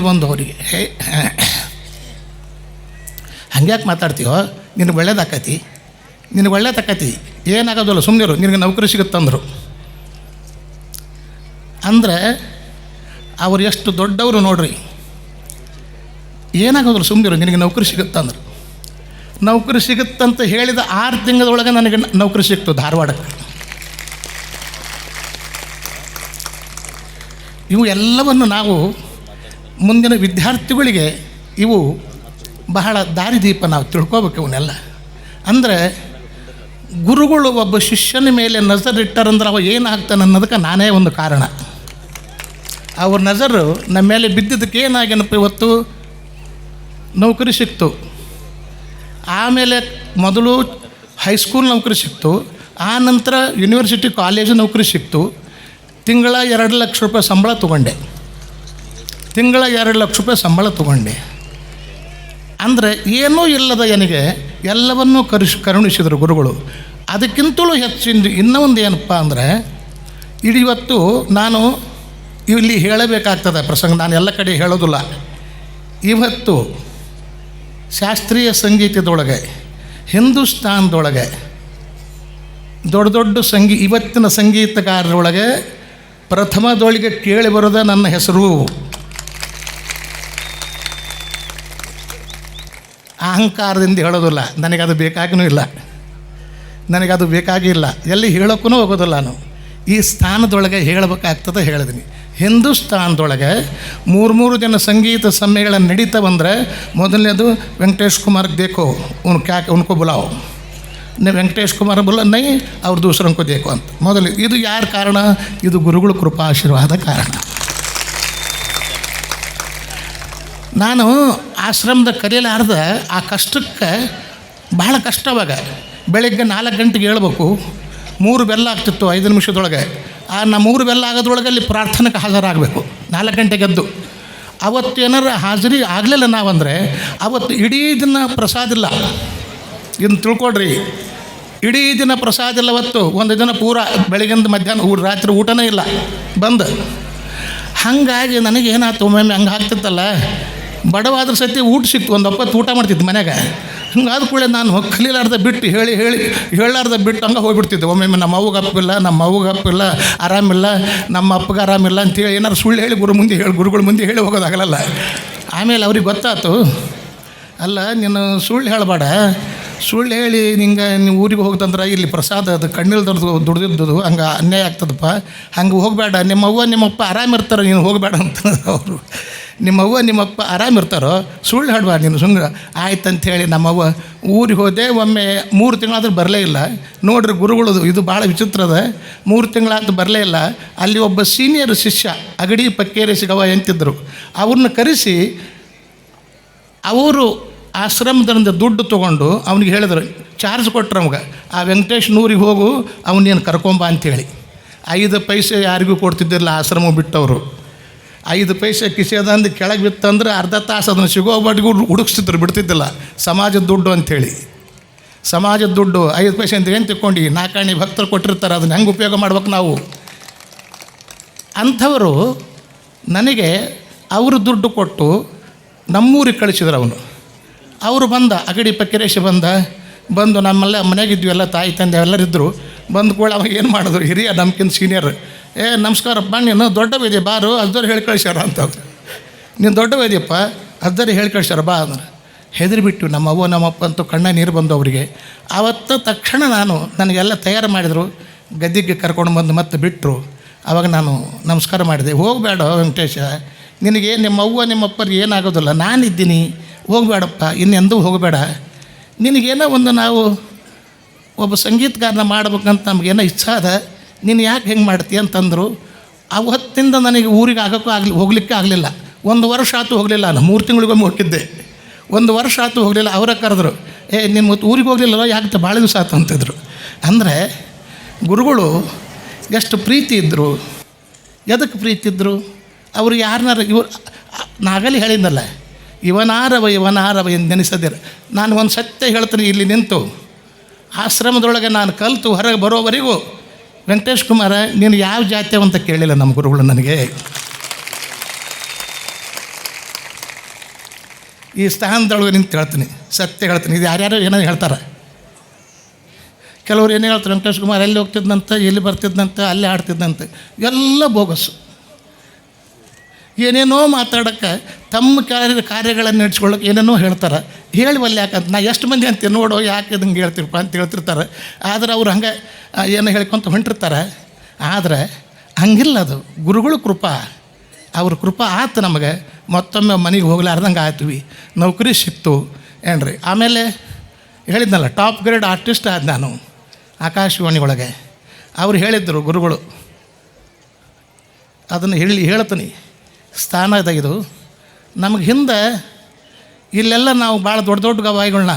ಬಂದು ಅವರಿಗೆ. ಹಂಗ್ಯಾಕೆ ಮಾತಾಡ್ತೀವೋ, ನಿನಗೆ ಒಳ್ಳೇದಾಕತಿ, ಏನಾಗೋದಿಲ್ಲ, ಸುಮ್ಮನಿರು, ನಿನಗೆ ನೌಕರಿ ಸಿಗುತ್ತಂದರು. ಅಂದರೆ ಅವ್ರು ಎಷ್ಟು ದೊಡ್ಡವರು ನೋಡ್ರಿ. ಏನಾಗೋದಿಲ್ಲ, ಸುಮ್ಮನಿರು, ನಿನಗೆ ನೌಕರಿ ಸಿಗುತ್ತಂದ್ರು. ನೌಕರಿ ಸಿಗುತ್ತಂತ ಹೇಳಿದ 6 ತಿಂಗಳೊಳಗೆ ನನಗೆ ನೌಕರಿ ಸಿಕ್ತು ಧಾರವಾಡಕ್ಕೆ. ಇವು ಎಲ್ಲವನ್ನು ನಾವು ಮುಂದಿನ ವಿದ್ಯಾರ್ಥಿಗಳಿಗೆ ಇವು ಬಹಳ ದಾರಿದೀಪ, ನಾವು ತಿಳ್ಕೊಬೇಕು ಇವನ್ನೆಲ್ಲ. ಅಂದರೆ ಗುರುಗಳು ಒಬ್ಬ ಶಿಷ್ಯನ ಮೇಲೆ ನಜರಿಟ್ಟಾರಂದ್ರೆ ಅವ ಏನಾಗ್ತಾನೆ ಅನ್ನೋದಕ್ಕೆ ನಾನೇ ಒಂದು ಕಾರಣ. ಅವ್ರ ನಜರು ನಮ್ಮ ಮೇಲೆ ಬಿದ್ದಿದ್ದಕ್ಕೆ ಏನಾಗೇನಪ್ಪ, ಇವತ್ತು ನೌಕರಿ ಸಿಕ್ತು. ಆಮೇಲೆ ಮೊದಲು ಹೈಸ್ಕೂಲ್ ನೌಕರಿ ಸಿಕ್ತು, ಆ ನಂತರ ಯೂನಿವರ್ಸಿಟಿ ಕಾಲೇಜ್ ನೌಕರಿ ಸಿಕ್ತು. ತಿಂಗಳ 2 ಲಕ್ಷ ರೂಪಾಯಿ ಸಂಬಳ ತೊಗೊಂಡೆ. ಅಂದರೆ ಏನೂ ಇಲ್ಲದ ನನಗೆ ಎಲ್ಲವನ್ನೂ ಕರುಣಿಸಿದರು ಗುರುಗಳು. ಅದಕ್ಕಿಂತಲೂ ಹೆಚ್ಚಿನ ಇನ್ನೂ ಒಂದು ಏನಪ್ಪ ಅಂದರೆ, ಇವತ್ತು ನಾನು ಇಲ್ಲಿ ಹೇಳಬೇಕಾಗ್ತದೆ ಪ್ರಸಂಗ, ನಾನು ಎಲ್ಲ ಕಡೆ ಹೇಳೋದಿಲ್ಲ. ಇವತ್ತು ಶಾಸ್ತ್ರೀಯ ಸಂಗೀತದೊಳಗೆ ಹಿಂದೂಸ್ತಾನದೊಳಗೆ ದೊಡ್ಡ ದೊಡ್ಡ ಇವತ್ತಿನ ಸಂಗೀತಗಾರರೊಳಗೆ ಪ್ರಥಮದೊಳಗೆ ಕೇಳಿ ಬರೋದ ನನ್ನ ಹೆಸರು. ಅಹಂಕಾರದಿಂದ ಹೇಳೋದಿಲ್ಲ, ನನಗದು ಬೇಕಾಗೂ ಇಲ್ಲ, ನನಗದು ಬೇಕಾಗಿಲ್ಲ, ಎಲ್ಲಿ ಹೇಳೋಕ್ಕೂ ಹೋಗೋದಿಲ್ಲ. ನಾನು ಈ ಸ್ಥಾನದೊಳಗೆ ಹೇಳಬೇಕಾಗ್ತದೆ ಹೇಳಿದ್ದೀನಿ. ಹಿಂದೂಸ್ತಾನದೊಳಗೆ 3 ದಿನ ಸಂಗೀತ ಸಮ್ಮೇಳನ ನಡೀತಾ ಬಂದರೆ ಮೊದಲನೇದು ವೆಂಕಟೇಶ್ ಕುಮಾರ್ ದೇಖೋ ಉನ್ಕೋ ಬುಲಾವ್, ವೆಂಕಟೇಶ್ ಕುಮಾರ್ ನೈ ಅವ್ರು ದೂಸರಂಕೋ ದೇಖೋ ಅಂತ ಮೊದಲು. ಇದು ಯಾರ ಕಾರಣ? ಇದು ಗುರುಗಳ ಕೃಪಾ ಆಶೀರ್ವಾದ ಕಾರಣ. ನಾನು ಆಶ್ರಮದ ಕಲಿಯಲಾರ್ದ ಆ ಕಷ್ಟಕ್ಕೆ ಭಾಳ ಕಷ್ಟವಾಗ ಬೆಳಗ್ಗೆ 4 ಗಂಟೆಗೆ ಹೇಳ್ಬೇಕು, 3 ಬೆಲ್ಲ ಆಗ್ತಿತ್ತು 5 ನಿಮಿಷದೊಳಗೆ. ನಾ 3 ಬೆಲ್ಲ ಆಗೋದ್ರೊಳಗೆ ಅಲ್ಲಿ ಪ್ರಾರ್ಥನೆಗೆ ಹಾಜರಾಗಬೇಕು 4 ಗಂಟೆಗೆ ಎದ್ದು. ಅವತ್ತು ಏನಾರು ಹಾಜರಿ ಆಗಲಿಲ್ಲ ನಾವಂದರೆ ಅವತ್ತು ಇಡೀ ದಿನ ಪ್ರಸಾದ ಇಲ್ಲ. ಇದನ್ನು ತಿಳ್ಕೊಡ್ರಿ, ಇಡೀ ದಿನ ಪ್ರಸಾದ ಇಲ್ಲ. ಅವತ್ತು ಒಂದು ದಿನ ಪೂರ ಬೆಳಗಿಂದ ಮಧ್ಯಾಹ್ನ ರಾತ್ರಿ ಊಟನೇ ಇಲ್ಲ ಬಂದು. ಹಾಗಾಗಿ ನನಗೇನಾಯ್ತು, ಒಮ್ಮೊಮ್ಮೆ ಹಂಗೆ ಆಗ್ತಿತ್ತಲ್ಲ, ಬಡವಾದ್ರ ಸತಿ ಊಟ ಸಿಕ್ತು, ಒಂದು ಒಪ್ಪತ್ತು ಊಟ ಮಾಡ್ತಿದ್ದು ಮನೆಗೆ. ಹಿಂಗಾದ ಕೂಡಲೇ ನಾನು ಕಲೀಲಾರ್ದ ಬಿಟ್ಟು ಹೇಳಾರ್ದ ಬಿಟ್ಟು ಹಂಗೆ ಹೋಗ್ಬಿಡ್ತಿದ್ದೆ. ಒಮ್ಮೊಮ್ಮೆ ನಮ್ಮ ಅವ್ಗೆ ಅಪ್ಪಿಲ್ಲ, ಆರಾಮಿಲ್ಲ, ನಮ್ಮ ಅಪ್ಪಗೆ ಆರಾಮಿಲ್ಲ ಅಂತೇಳಿ ಏನಾರು ಸುಳ್ಳು ಹೇಳಿ ಗುರುಗಳ ಮುಂದೆ ಹೇಳಿ ಹೋಗೋದಾಗಲ್ಲ. ಆಮೇಲೆ ಅವ್ರಿಗೆ ಗೊತ್ತಾಯ್ತು, ಅಲ್ಲ ನೀನು ಸುಳ್ಳು ಹೇಳಬೇಡ, ಸುಳ್ಳು ಹೇಳಿ ನಿಂಗೆ ನೀವು ಊರಿಗೆ ಹೋಗ್ತಂದ್ರೆ ಇಲ್ಲಿ ಪ್ರಸಾದ ಅದು ಕಣ್ಣಿಲ್ದವ್ರದ್ದು ದುಡ್ದಿದ್ದು ಹಂಗೆ ಅನ್ಯಾಯ ಆಗ್ತದಪ್ಪ, ಹಂಗೆ ಹೋಗಬೇಡ, ನಿಮ್ಮವ್ವ ನಿಮ್ಮಪ್ಪ ಆರಾಮಿರ್ತಾರೆ, ನೀನು ಹೋಗಬೇಡ ಅಂತ ಅವರು. ನಿಮ್ಮವ್ವ ನಿಮ್ಮಪ್ಪ ಆರಾಮಿರ್ತಾರೋ, ಸುಳ್ಳು ಹೇಳಬೇಡ ನೀನು ಸುಮ್ಮನೆ ಆಯ್ತು ಅಂಥೇಳಿ ನಮ್ಮವ್ವ ಊರಿಗೆ ಹೋದೆ. ಒಮ್ಮೆ 3 ತಿಂಗಳಾದ್ರೂ ಬರಲೇ ಇಲ್ಲ. ನೋಡ್ರಿ ಗುರುಗಳದು ಇದು ಭಾಳ ವಿಚಿತ್ರ ಅದ. 3 ತಿಂಗಳಾದ್ರೂ ಬರಲೇ ಇಲ್ಲ. ಅಲ್ಲಿ ಒಬ್ಬ ಸೀನಿಯರ್ ಶಿಷ್ಯ ಅಗಡಿ ಪಕ್ಕೇರಿ ಸಿಗವ ಎಂತಿದ್ದರು, ಅವ್ರನ್ನ ಕರೆಸಿ ಅವರು ಆಶ್ರಮದಿಂದ ದುಡ್ಡು ತೊಗೊಂಡು ಅವ್ನಿಗೆ ಹೇಳಿದ್ರು, ಚಾರ್ಜ್ ಕೊಟ್ಟರು ನಮ್ಗೆ, ಆ ವೆಂಕಟೇಶ್ನೂರಿಗೆ ಹೋಗು ಅವನೇನು ಕರ್ಕೊಂಬ ಅಂಥೇಳಿ. 5 ಪೈಸೆ ಯಾರಿಗೂ ಕೊಡ್ತಿದ್ದಿಲ್ಲ ಆಶ್ರಮ ಬಿಟ್ಟವರು. 5 ಪೈಸೆ ಕಿಸೆದಂದು ಕೆಳಗೆ ಬಿತ್ತಂದ್ರೆ ಅರ್ಧ ತಾಸು ಅದನ್ನು ಸಿಗೋ ಬಡ್ಗೂ ಹುಡುಕ್ಸ್ತಿದ್ರು, ಬಿಡ್ತಿದ್ದಿಲ್ಲ. ಸಮಾಜದ ದುಡ್ಡು ಅಂಥೇಳಿ, ಸಮಾಜದ ದುಡ್ಡು 5 ಪೈಸೆ ಅಂತ ಏನು ತಿಳ್ಕೊಂಡು 4 ಆಣೆ ಭಕ್ತರು ಕೊಟ್ಟಿರ್ತಾರೆ, ಅದನ್ನು ಹೆಂಗೆ ಉಪಯೋಗ ಮಾಡ್ಬೇಕು ನಾವು. ಅಂಥವರು ನನಗೆ ಅವರು ದುಡ್ಡು ಕೊಟ್ಟು ನಮ್ಮೂರಿಗೆ ಕಳಿಸಿದ್ರು. ಅವರು ಬಂದ, ಅಗಡಿ ಪಕ್ಕಿರೇಶ ಬಂದು ನಮ್ಮೆಲ್ಲ ಮನೆಗಿದ್ವಿ, ಎಲ್ಲ ತಾಯಿ ತಂದೆ ಎಲ್ಲರಿದ್ದರು. ಬಂದು ಕೂಡ ಅವಾಗ ಏನು ಮಾಡಿದ್ರು, ಹಿರಿಯ ನಮ್ಗಿಂತ ಸೀನಿಯರ್, ನಮಸ್ಕಾರಪ್ಪ, ನೀನು ದೊಡ್ಡ ವೈದ್ಯ ಬಾರು, ಅಜ್ದವ್ರು ಹೇಳಿ ಕಳಿಸ್ಯಾರ ಅಂತಂದ್ರೆ. ನೀನು ದೊಡ್ಡ ವೈದ್ಯಪ್ಪ, ಅಜ್ದವ್ರು ಹೇಳಿ ಕಳಿಸ್ಯಾರ ಬಾ ಅಂದ್ರೆ ಹೆದರಿಬಿಟ್ಟು ನಮ್ಮವ್ವ ನಮ್ಮಪ್ಪ ಅಂತೂ ಕಣ್ಣ ನೀರು ಬಂದು ಅವರಿಗೆ. ಆವತ್ತು ತಕ್ಷಣ ನನಗೆಲ್ಲ ತಯಾರು ಮಾಡಿದರು, ಗದ್ದಿಗೆ ಕರ್ಕೊಂಡು ಬಂದು ಮತ್ತೆ ಬಿಟ್ಟರು. ಆವಾಗ ನಾನು ನಮಸ್ಕಾರ ಮಾಡಿದೆ. ಹೋಗಬೇಡ ವೆಂಕಟೇಶ, ನಿನಗೆ ನಿಮ್ಮವ್ವ ನಿಮ್ಮಪ್ಪರಿಗೆ ಏನಾಗೋದಿಲ್ಲ, ನಾನಿದ್ದೀನಿ, ಹೋಗಬೇಡಪ್ಪ, ಇನ್ನೆಂದೂ ಹೋಗಬೇಡ. ನಿನಗೇನೋ ಒಂದು ನಾವು ಒಬ್ಬ ಸಂಗೀತಗಾರನ ಮಾಡ್ಬೇಕಂತ ನಮಗೇನೋ ಇಚ್ಛೆ ಅದ, ನೀನು ಯಾಕೆ ಹೆಂಗೆ ಮಾಡ್ತೀಯ ಅಂತಂದರು. ಅವತ್ತಿಂದ ನನಗೆ ಊರಿಗೆ ಹೋಗಲಿಕ್ಕೆ ಆಗಲಿಲ್ಲ. 1 ವರ್ಷ ಆಯ್ತು ಹೋಗಲಿಲ್ಲ. ನಾನು 3 ತಿಂಗಳಿಗೊಮ್ಮೆ ಹೋಗಿದ್ದೆ. 1 ವರ್ಷ ಆಯ್ತು ಹೋಗಲಿಲ್ಲ. ಅವರ ಕರೆದ್ರು, ನಿಮ್ಮ ಊರಿಗೆ ಹೋಗಲಿಲ್ಲಲ್ಲ, ಯಾಕೆ ಭಾಳ ದಿವಸ ಆಯ್ತು ಅಂತಿದ್ರು. ಅಂದರೆ ಗುರುಗಳು ಎಷ್ಟು ಪ್ರೀತಿ ಇದ್ದರು, ಎದಕ್ಕೆ ಪ್ರೀತಿ ಇದ್ದರು ಅವರು. ಯಾರನ್ನಾರ ಇವ್ರು ನಾಗಲಿ ಹೇಳಿದ್ನಲ್ಲ, ಇವನಾರವ ಎಂದು ನೆನೆಸದಿರ. ನಾನು ಒಂದು ಸತ್ಯ ಹೇಳ್ತೀನಿ, ಇಲ್ಲಿ ನಿಂತು ಆಶ್ರಮದೊಳಗೆ ನಾನು ಕಲಿತು ಹೊರಗೆ ಬರೋವರೆಗೂ ವೆಂಕಟೇಶ್ ಕುಮಾರ ನೀನು ಯಾವ ಜಾತಿಯವ ಅಂತ ಕೇಳಿಲ್ಲ ನಮ್ಮ ಗುರುಗಳು ನನಗೆ. ಈ ಸ್ಥಾನದೊಳಗೆ ನಿಂತು ಹೇಳ್ತೀನಿ, ಸತ್ಯ ಹೇಳ್ತೀನಿ. ಇದು ಯಾರ್ಯಾರು ಏನೋ ಹೇಳ್ತಾರೆ. ಕೆಲವರು ಏನೇ ಹೇಳ್ತಾರೆ, ವೆಂಕಟೇಶ್ ಕುಮಾರ್ ಎಲ್ಲಿ ಹೋಗ್ತಿದ್ದಂತ, ಎಲ್ಲಿ ಬರ್ತಿದ್ದಂತೆ, ಅಲ್ಲೇ ಆಡ್ತಿದ್ದಂತೆ, ಎಲ್ಲ ಬೋಗಸ್ಸು. ಏನೇನೋ ಮಾತಾಡೋಕ್ಕೆ ತಮ್ಮ ಕಾರ್ಯಗಳನ್ನು ನಡೆಸ್ಕೊಳ್ಳೋಕೆ ಏನೇನೋ ಹೇಳ್ತಾರೆ. ಹೇಳಿವಲ್ಲ ಯಾಕಂತ ನಾ ಎಷ್ಟು ಮಂದಿ ಅಂತೀವಿ ನೋಡು, ಯಾಕೆ ಇದಂಗೆ ಹೇಳ್ತಿರಪ್ಪ ಅಂತ ಹೇಳ್ತಿರ್ತಾರೆ. ಆದರೆ ಅವ್ರು ಹಂಗೆ ಏನೋ ಹೇಳ್ಕೊತ ಹೊಂಟಿರ್ತಾರೆ. ಆದರೆ ಹಂಗಿಲ್ಲ, ಅದು ಗುರುಗಳ ಕೃಪಾ, ಅವ್ರ ಕೃಪಾ ಆಯ್ತು ನಮಗೆ. ಮತ್ತೊಮ್ಮೆ ಮನೆಗೆ ಹೋಗ್ಲಾರ್ದಂಗೆ ಆಯ್ತೀವಿ, ನೌಕರಿ ಸಿಕ್ತು ಏನ್ರಿ. ಆಮೇಲೆ ಹೇಳಿದ್ನಲ್ಲ, ಟಾಪ್ ಗ್ರೇಡ್ ಆರ್ಟಿಸ್ಟ್ ಆದ ನಾನು ಆಕಾಶವಾಣಿ ಒಳಗೆ. ಅವ್ರು ಹೇಳಿದ್ದರು ಗುರುಗಳು, ಅದನ್ನು ಹೇಳ್ತೀನಿ, ಸ್ಥಾನ ಇದು ನಮಗೆ. ಹಿಂದೆ ಇಲ್ಲೆಲ್ಲ ನಾವು ಭಾಳ ದೊಡ್ಡ ಗವಾಯಿಗಳನ್ನ,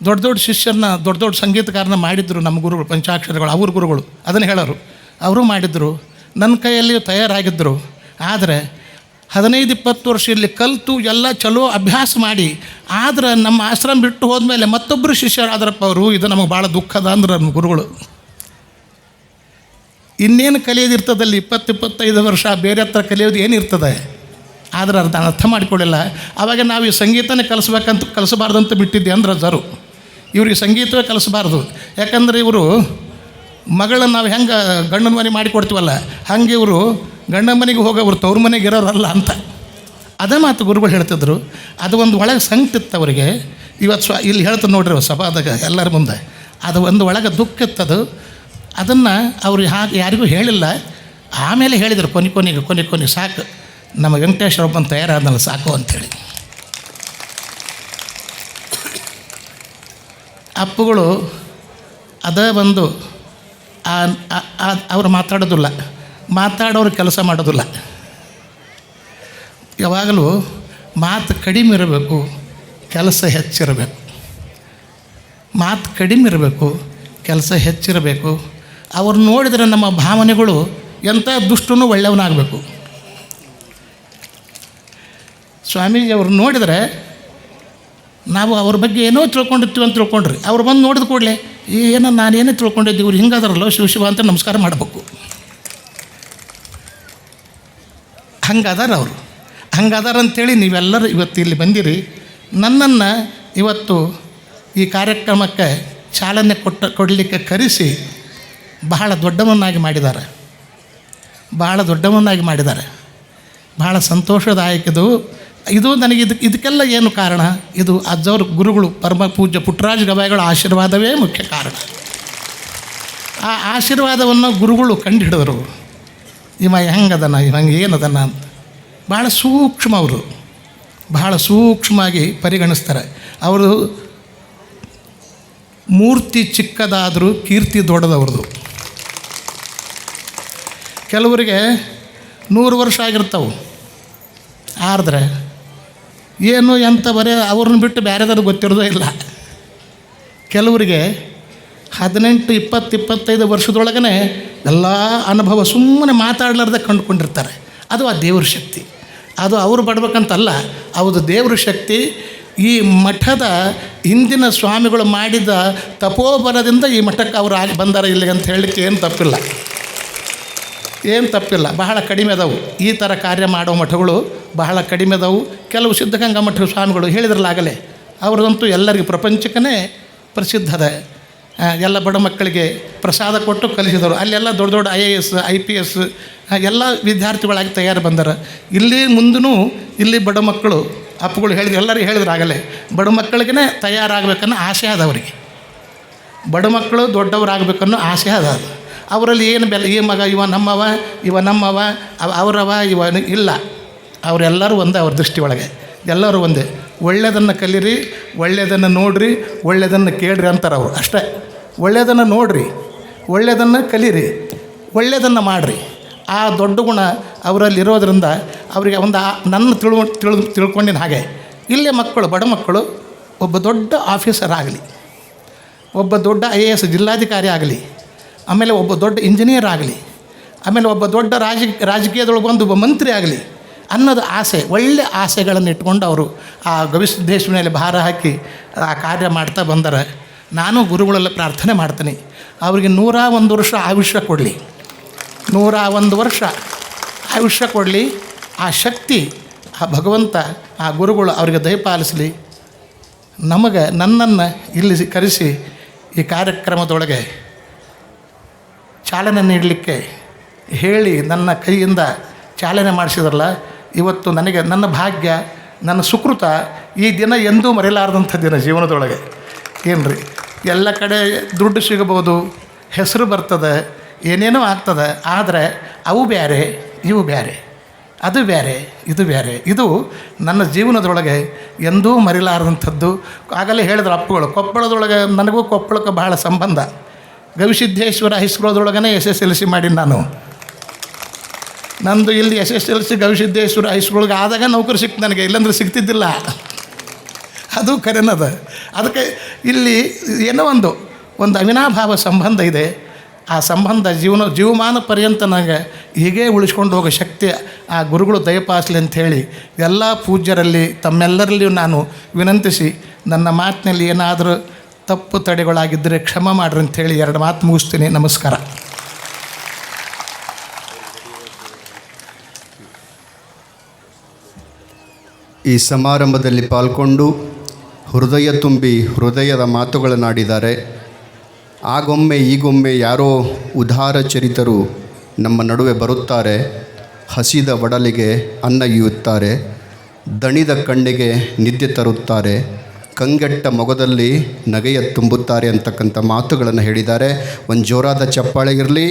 ದೊಡ್ಡ ಶಿಷ್ಯರನ್ನ, ದೊಡ್ಡ ಸಂಗೀತಗಾರನ ಮಾಡಿದ್ರು ನಮ್ಮ ಗುರುಗಳು, ಪಂಚಾಕ್ಷರಗಳು ಅವ್ರ ಗುರುಗಳು. ಅದನ್ನು ಹೇಳೋರು, ಅವರು ಮಾಡಿದ್ರು, ನನ್ನ ಕೈಯಲ್ಲಿ ತಯಾರಾಗಿದ್ದರು. ಆದರೆ 15-20 ವರ್ಷ ಇಲ್ಲಿ ಕಲಿತು ಎಲ್ಲ ಚಲೋ ಅಭ್ಯಾಸ ಮಾಡಿ, ಆದರೆ ನಮ್ಮ ಆಶ್ರಮ ಬಿಟ್ಟು ಹೋದ್ಮೇಲೆ ಮತ್ತೊಬ್ಬರು ಶಿಷ್ಯರಾದ್ರಪ್ಪ ಅವರು. ಇದು ನಮಗೆ ಭಾಳ ದುಃಖದ ಅಂದ್ರೆ ನಮ್ಮ ಗುರುಗಳು. ಇನ್ನೇನು ಕಲಿಯೋದಿರ್ತದಲ್ಲಿ 20-25 ವರ್ಷ ಬೇರೆ ಹತ್ರ ಕಲಿಯೋದು ಏನಿರ್ತದೆ. ಆದರೆ ಅದನ್ನು ಅರ್ಥ ಮಾಡಿಕೊಳ್ಳಿಲ್ಲ. ಆವಾಗ ನಾವು ಈ ಸಂಗೀತನೇ ಕಲಿಸಬಾರ್ದು ಅಂತ ಬಿಟ್ಟಿದ್ದೆ ಅಂದ್ರೆ ಅಜ್ಜರು. ಇವ್ರಿಗೆ ಸಂಗೀತವೇ ಕಲಿಸಬಾರ್ದು. ಯಾಕಂದರೆ ಇವರು ಮಗಳನ್ನ ನಾವು ಹೆಂಗೆ ಗಂಡನ ಮನೆ ಮಾಡಿಕೊಡ್ತೀವಲ್ಲ, ಹಾಗೆ ಇವರು ಗಂಡನ ಮನೆಗೆ ಹೋಗೋರು ತವ್ರ ಮನೆಗೆ ಇರೋರಲ್ಲ ಅಂತ. ಅದೇ ಮಾತು ಗುರುಗಳು ಹೇಳ್ತಿದ್ರು. ಅದು ಒಂದು ಒಳಗೆ ಸಂಕಟಿತ್ತು ಅವರಿಗೆ. ಇವತ್ತು ಇಲ್ಲಿ ಹೇಳ್ತಾರೆ ನೋಡ್ರಿ ಸಭಾದಾಗ ಎಲ್ಲರ ಮುಂದೆ, ಅದು ಒಂದು ಒಳಗೆ ದುಃಖ ಇತ್ತದು. ಅದನ್ನು ಅವರು ಯಾರಿಗೂ ಹೇಳಿಲ್ಲ. ಆಮೇಲೆ ಹೇಳಿದರು ಕೊನೆ ಸಾಕು, ನಮ್ಮ ವೆಂಕಟೇಶ್ವರಪ್ಪನ ತಯಾರಾದ್ನಲ್ಲ ಸಾಕು ಅಂಥೇಳಿ. ಅಪ್ಪುಗಳು ಅದೇ ಒಂದು ಅವ್ರು ಮಾತಾಡೋದಿಲ್ಲ, ಮಾತಾಡೋರು ಕೆಲಸ ಮಾಡೋದಿಲ್ಲ. ಯಾವಾಗಲೂ ಮಾತು ಕಡಿಮೆ ಇರಬೇಕು, ಕೆಲಸ ಹೆಚ್ಚಿರಬೇಕು. ಮಾತು ಕಡಿಮೆ ಇರಬೇಕು, ಕೆಲಸ ಹೆಚ್ಚಿರಬೇಕು. ಅವ್ರು ನೋಡಿದರೆ ನಮ್ಮ ಭಾವನೆಗಳು ಎಂಥ ದುಷ್ಟನೂ ಒಳ್ಳೆಯವನಾಗಬೇಕು. ಸ್ವಾಮೀಜಿ ಅವ್ರು ನೋಡಿದರೆ ನಾವು ಅವ್ರ ಬಗ್ಗೆ ಏನೋ ತಿಳ್ಕೊಂಡಿರ್ತೀವಿ ಅಂತ ತಿಳ್ಕೊಂಡ್ರಿ. ಅವ್ರು ಬಂದು ನೋಡಿದ ಕೂಡಲೇ ಏನೋ ನಾನೇನೇ ತಿಳ್ಕೊಂಡಿದ್ದೀವಿ, ಇವ್ರು ಹಿಂಗಾದಾರಲ್ಲ ಶಿವ ಅಂತ ನಮಸ್ಕಾರ ಮಾಡಬೇಕು. ಹಂಗಾದಾರ ಅವರು, ಹಂಗಾದಾರ ಅಂಥೇಳಿ ನೀವೆಲ್ಲರೂ ಇವತ್ತು ಇಲ್ಲಿ ಬಂದಿರಿ. ನನ್ನನ್ನು ಇವತ್ತು ಈ ಕಾರ್ಯಕ್ರಮಕ್ಕೆ ಚಾಲನೆ ಕೊಡಲಿಕ್ಕೆ ಕರೆಸಿ ಬಹಳ ದೊಡ್ಡವನ್ನಾಗಿ ಮಾಡಿದ್ದಾರೆ, ಬಹಳ ಸಂತೋಷದಾಯಕದು. ಇದು ನನಗೆ ಇದಕ್ಕೆಲ್ಲ ಏನು ಕಾರಣ? ಇದು ಅಜ್ಜವ್ರ ಗುರುಗಳು ಪರಮ ಪೂಜ್ಯ ಪುಟ್ಟರಾಜ ಗವಾಯಿಗಳ ಆಶೀರ್ವಾದವೇ ಮುಖ್ಯ ಕಾರಣ. ಆ ಆಶೀರ್ವಾದವನ್ನು ಗುರುಗಳು ಕಂಡು ಹಿಡಿದರು. ಇವ ಹೆಂಗದನ, ಇವಂಗೆ ಏನದನ ಅಂತ ಭಾಳ ಸೂಕ್ಷ್ಮ, ಅವರು ಬಹಳ ಸೂಕ್ಷ್ಮವಾಗಿ ಪರಿಗಣಿಸ್ತಾರೆ. ಅವರು ಮೂರ್ತಿ ಚಿಕ್ಕದಾದರೂ ಕೀರ್ತಿ ದೊಡ್ಡದವ್ರದ್ದು. ಕೆಲವರಿಗೆ 100 ವರ್ಷ ಆಗಿರ್ತಾವೆ, ಆದ್ರೆ ಏನು ಎಂತ ಬರೀ ಅವ್ರನ್ನ ಬಿಟ್ಟು ಬೇರೆದಾದ್ರು ಗೊತ್ತಿರೋದೇ ಇಲ್ಲ. ಕೆಲವರಿಗೆ 18, 20, 25 ವರ್ಷದೊಳಗನೆ ಎಲ್ಲ ಅನುಭವ ಸುಮ್ಮನೆ ಮಾತಾಡಲಾರ್ದೆ ಕಂಡುಕೊಂಡಿರ್ತಾರೆ. ಅದು ಆ ದೇವ್ರ ಶಕ್ತಿ. ಅದು ಅವರು ಪಡ್ಬೇಕಂತಲ್ಲ, ಅದು ದೇವ್ರ ಶಕ್ತಿ. ಈ ಮಠದ ಹಿಂದಿನ ಸ್ವಾಮಿಗಳು ಮಾಡಿದ ತಪೋಬಲದಿಂದ ಈ ಮಠಕ್ಕೆ ಅವರು ಆಗಿ ಬಂದಾರ ಇಲ್ಲಿ ಅಂತ ಹೇಳಲಿಕ್ಕೆ ಏನು ತಪ್ಪಿಲ್ಲ. ಬಹಳ ಕಡಿಮೆ ಅದಾವು ಈ ಥರ ಕಾರ್ಯ ಮಾಡೋ ಮಠಗಳು, ಬಹಳ ಕಡಿಮೆ ಅದಾವು. ಕೆಲವು ಸಿದ್ಧಗಂಗಾ ಮಠದ ಸ್ವಾಮಿಗಳು ಹೇಳಿದ್ರಲ್ಲ ಆಗಲೇ, ಅವ್ರದಂತೂ ಎಲ್ಲರಿಗೂ ಪ್ರಪಂಚಕ್ಕೇ ಪ್ರಸಿದ್ಧ ಅದ. ಎಲ್ಲ ಬಡ ಮಕ್ಕಳಿಗೆ ಪ್ರಸಾದ ಕೊಟ್ಟು ಕಲಿಸಿದರು. ಅಲ್ಲೆಲ್ಲ ದೊಡ್ಡ ದೊಡ್ಡ IAS IPS ಎಲ್ಲ ವಿದ್ಯಾರ್ಥಿಗಳಾಗಿ ತಯಾರು ಬಂದಾರ. ಇಲ್ಲಿ ಮುಂದೂ ಇಲ್ಲಿ ಬಡ ಮಕ್ಕಳು ಅಪ್ಪುಗಳು ಹೇಳಿದ್ರು, ಎಲ್ಲರೂ ಹೇಳಿದ್ರು ಆಗಲೇ, ಬಡ ಮಕ್ಕಳಿಗೆ ತಯಾರಾಗಬೇಕನ್ನೋ ಆಸೆ ಅದ ಅವರಿಗೆ. ಬಡ ಮಕ್ಕಳು ದೊಡ್ಡವರಾಗಬೇಕನ್ನೋ ಆಸೆ ಅದ. ಅವರಲ್ಲಿ ಏನು ಬೆಲೆ, ಈ ಮಗ ಇವ ನಮ್ಮವ ಅವರವ ಇವ ಇಲ್ಲ. ಅವರೆಲ್ಲರೂ ಒಂದೇ, ಅವ್ರ ದೃಷ್ಟಿ ಒಳಗೆ ಎಲ್ಲರೂ ಒಂದೇ. ಒಳ್ಳೆಯದನ್ನು ಕಲೀರಿ, ಒಳ್ಳೆಯದನ್ನು ನೋಡಿರಿ, ಒಳ್ಳೆಯದನ್ನು ಕೇಳ್ರಿ ಅಂತಾರೆ ಅವರು. ಅಷ್ಟೇ, ಒಳ್ಳೆಯದನ್ನು ನೋಡಿರಿ, ಒಳ್ಳೆಯದನ್ನು ಕಲೀರಿ, ಒಳ್ಳೆಯದನ್ನು ಮಾಡಿರಿ. ಆ ದೊಡ್ಡ ಗುಣ ಅವರಲ್ಲಿರೋದ್ರಿಂದ ಅವರಿಗೆ ಒಂದು ನನ್ನ ತಿಳ್ಕೊಂಡಿನ ಹಾಗೆ ಇಲ್ಲೇ ಮಕ್ಕಳು, ಬಡ ಮಕ್ಕಳು ಒಬ್ಬ ದೊಡ್ಡ ಆಫೀಸರ್ ಆಗಲಿ, ಒಬ್ಬ ದೊಡ್ಡ IAS ಜಿಲ್ಲಾಧಿಕಾರಿ ಆಗಲಿ, ಆಮೇಲೆ ಒಬ್ಬ ದೊಡ್ಡ ಇಂಜಿನಿಯರ್ ಆಗಲಿ, ಆಮೇಲೆ ಒಬ್ಬ ದೊಡ್ಡ ರಾಜಕೀಯದೊಳಗೆ ಒಬ್ಬ ಮಂತ್ರಿ ಆಗಲಿ ಅನ್ನೋದು ಆಸೆ, ಒಳ್ಳೆ ಆಸೆಗಳನ್ನು ಇಟ್ಕೊಂಡು ಅವರು ಆ ಗವಿಸಿದ್ದೇಶ್ವರ ಮೇಲೆ ಭಾರ ಹಾಕಿ ಆ ಕಾರ್ಯ ಮಾಡ್ತಾ ಬಂದರೆ, ನಾನು ಗುರುಗಳೆಲ್ಲ ಪ್ರಾರ್ಥನೆ ಮಾಡ್ತೀನಿ ಅವರಿಗೆ 101 ವರ್ಷ ಆಯುಷ್ಯ ಕೊಡಲಿ, 101 ವರ್ಷ ಆಯುಷ್ಯ ಕೊಡಲಿ. ಆ ಶಕ್ತಿ ಆ ಭಗವಂತ, ಆ ಗುರುಗಳು ಅವರಿಗೆ ದಯಪಾಲಿಸಲಿ. ನನ್ನನ್ನು ಇಲ್ಲಿ ಕರೆಸಿ ಈ ಕಾರ್ಯಕ್ರಮದೊಳಗೆ ಚಾಲನೆ ನೀಡಲಿಕ್ಕೆ ಹೇಳಿ ನನ್ನ ಕೈಯಿಂದ ಚಾಲನೆ ಮಾಡಿಸಿದ್ರಲ್ಲ, ಇವತ್ತು ನನಗೆ ನನ್ನ ಭಾಗ್ಯ, ನನ್ನ ಸುಕೃತ. ಈ ದಿನ ಎಂದೂ ಮರೆಯಲಾರದಂಥ ದಿನ ಜೀವನದೊಳಗೆ. ಏನು ರೀ, ಎಲ್ಲ ಕಡೆ ದುಡ್ಡು ಸಿಗಬಹುದು, ಹೆಸರು ಬರ್ತದೆ, ಏನೇನೋ ಆಗ್ತದೆ. ಆದರೆ ಅವು ಬೇರೆ, ಇವು ಬೇರೆ, ಅದು ಬೇರೆ, ಇದು ಬೇರೆ. ಇದು ನನ್ನ ಜೀವನದೊಳಗೆ ಎಂದೂ ಮರೆಯಲಾರದಂಥದ್ದು. ಆಗಲೇ ಹೇಳಿದ್ರು ಅಪ್ಪುಗಳು, ಕೊಪ್ಪಳದೊಳಗೆ ನನಗೂ ಕೊಪ್ಪಳಕ್ಕೆ ಬಹಳ ಸಂಬಂಧ. ಗವಿಸಿದ್ದೇಶ್ವರ ಹೈಸ್ಕೂಲದೊಳಗೇ SSLC ಮಾಡಿ ನಾನು. ನಂದು ಇಲ್ಲಿ SSLC ಗವಿಸಿದ್ದೇಶ್ವರ ಹೈಸ್ಕೂಲ್ಗೆ ಆದಾಗ ನೌಕರಿ ಸಿಕ್ತು ನನಗೆ, ಇಲ್ಲಾಂದ್ರೆ ಸಿಗ್ತಿದ್ದಿಲ್ಲ. ಅದು ಕರೆನದ. ಅದಕ್ಕೆ ಇಲ್ಲಿ ಏನೋ ಒಂದು ಅವಿನಾಭಾವ ಸಂಬಂಧ ಇದೆ. ಆ ಸಂಬಂಧ ಜೀವಮಾನ ಪರ್ಯಂತ ನನಗೆ ಹೀಗೇ ಉಳಿಸ್ಕೊಂಡು ಹೋಗೋ ಶಕ್ತಿ ಆ ಗುರುಗಳು ದಯಪಾಲಿಸಲಿ ಅಂಥೇಳಿ ಎಲ್ಲ ಪೂಜ್ಯರಲ್ಲಿ ತಮ್ಮೆಲ್ಲರಲ್ಲಿಯೂ ನಾನು ವಿನಂತಿಸಿ, ನನ್ನ ಮಾತಿನಲ್ಲಿ ಏನಾದರೂ ತಪ್ಪು ತಡೆಗಳಾಗಿದ್ದರೆ ಕ್ಷಮ ಮಾಡ್ರಿ ಅಂಥೇಳಿ 2 ಮಾತು ಮುಗಿಸ್ತೀನಿ. ನಮಸ್ಕಾರ. ಈ ಸಮಾರಂಭದಲ್ಲಿ ಪಾಲ್ಗೊಂಡು ಹೃದಯ ತುಂಬಿ ಹೃದಯದ ಮಾತುಗಳನ್ನಾಡಿದ್ದಾರೆ. ಆಗೊಮ್ಮೆ ಈಗೊಮ್ಮೆ ಯಾರೋ ಉದಾರ ಚರಿತರು ನಮ್ಮ ನಡುವೆ ಬರುತ್ತಾರೆ. ಹಸಿದ ಒಡಲಿಗೆ ಅನ್ನ ಇಯುತ್ತಾರೆ, ದಣಿದ ಕಣ್ಣಿಗೆ ನಿದ್ದೆ ತರುತ್ತಾರೆ, ಕಂಗೆಟ್ಟ ಮೊಗದಲ್ಲಿ ನಗೆಯ ತುಂಬುತ್ತಾರೆ ಅಂತಕ್ಕಂಥ ಮಾತುಗಳನ್ನು ಹೇಳಿದ್ದಾರೆ. ಒಂದು ಜೋರಾದ ಚಪ್ಪಾಳೆ ಇರಲಿ.